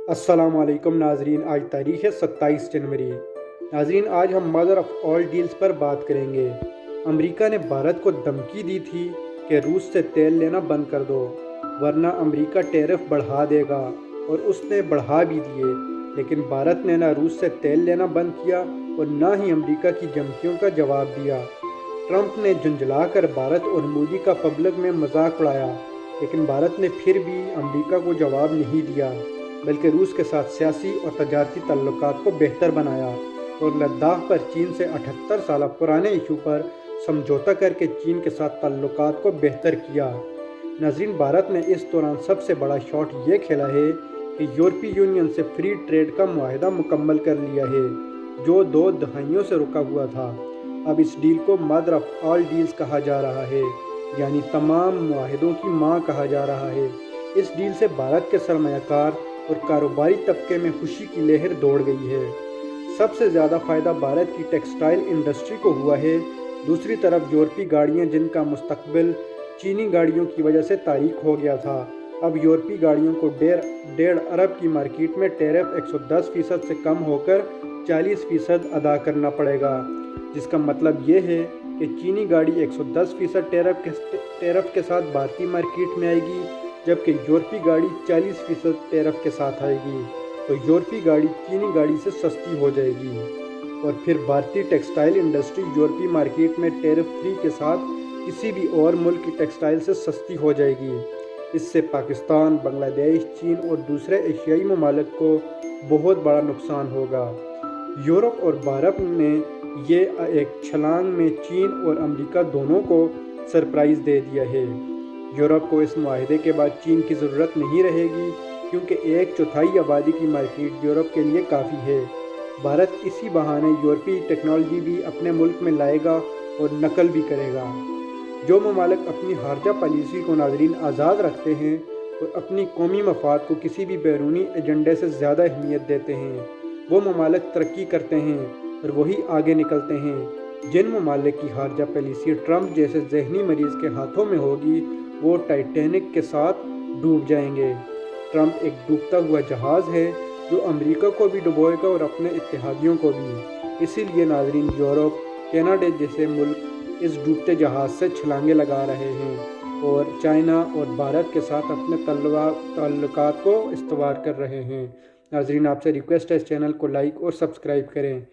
अस्सलाम वालेकुम नाजरीन। आज तारीख़ है 27 जनवरी। नाजरीन, आज हम मदर ऑफ़ ऑल डील्स पर बात करेंगे। अमेरिका ने भारत को धमकी दी थी कि रूस से तेल लेना बंद कर दो, वरना अमेरिका टैरिफ बढ़ा देगा, और उसने बढ़ा भी दिए। लेकिन भारत ने ना रूस से तेल लेना बंद किया और ना ही अमेरिका की धमकियों का जवाब दिया। ट्रंप ने झुंझलाकर भारत और मोदी का पब्लिक में मजाक उड़ाया, लेकिन भारत ने फिर भी अमेरिका को जवाब नहीं दिया, बल्कि रूस के साथ सियासी और तजारती ताल्लुकात को बेहतर बनाया और लद्दाख पर चीन से 78 साल पुराने इशू पर समझौता करके चीन के साथ ताल्लुकात को बेहतर किया। नाज़रीन, भारत ने इस दौरान सबसे बड़ा शॉट ये खेला है कि यूरोपीय यूनियन से फ्री ट्रेड का मुआहदा मुकम्मल कर लिया है, जो 2 दहाइयों से रुका हुआ था। अब इस डील को मदर ऑफ ऑल डील्स कहा जा रहा है, यानी तमाम मुआहदों की मां कहा जा रहा है। इस डील से भारत के सरमायाकार और कारोबारी तबके में खुशी की लहर दौड़ गई है। सबसे ज़्यादा फ़ायदा भारत की टेक्सटाइल इंडस्ट्री को हुआ है। दूसरी तरफ यूरोपीय गाड़ियाँ, जिनका मुस्तकबिल चीनी गाड़ियों की वजह से तारीख हो गया था, अब यूरोपीय गाड़ियों को 1.5 अरब की मार्केट में टैरिफ 110% से कम होकर 40% अदा करना पड़ेगा, जिसका मतलब ये है कि चीनी गाड़ी 110% टैरिफ के साथ भारतीय मार्केट में आएगी, जबकि यूरोपीय गाड़ी 40% टैरिफ के साथ आएगी। तो यूरोपीय गाड़ी चीनी गाड़ी से सस्ती हो जाएगी, और फिर भारतीय टेक्सटाइल इंडस्ट्री यूरोपीय मार्केट में टैरिफ फ्री के साथ किसी भी और मुल्क की टेक्सटाइल से सस्ती हो जाएगी। इससे पाकिस्तान, बांग्लादेश, चीन और दूसरे एशियाई ममालिक को बहुत बड़ा नुकसान होगा। यूरोप और भारत ने ये एक छलांग में चीन और अमेरिका दोनों को सरप्राइज़ दे दिया है। यूरोप को इस मुआहदे के बाद चीन की ज़रूरत नहीं रहेगी, क्योंकि 1/4 आबादी की मार्केट यूरोप के लिए काफ़ी है। भारत इसी बहाने यूरोपीय टेक्नोलॉजी भी अपने मुल्क में लाएगा और नकल भी करेगा। जो ममालिक अपनी खारजा पॉलिसी को नाज़रीन आज़ाद रखते हैं और अपनी कौमी मफाद को किसी भी बैरूनी एजेंडे से ज़्यादा अहमियत देते हैं, वो ममालिक तरक्की करते हैं और वही आगे निकलते हैं। जिन ममालिक की खारजा पॉलिसी ट्रंप जैसे जहनी मरीज़ के हाथों में होगी, वो टाइटैनिक के साथ डूब जाएंगे। ट्रंप एक डूबता हुआ जहाज़ है, जो अमेरिका को भी डुबोएगा और अपने इत्तेहादियों को भी। इसीलिए नाज़रीन, यूरोप, कनाडा जैसे मुल्क इस डूबते जहाज़ से छलांगे लगा रहे हैं और चाइना और भारत के साथ अपने ताल्लुकात को इस्तवार कर रहे हैं। नाज़रीन, आपसे रिक्वेस्ट है, इस चैनल को लाइक और सब्सक्राइब करें।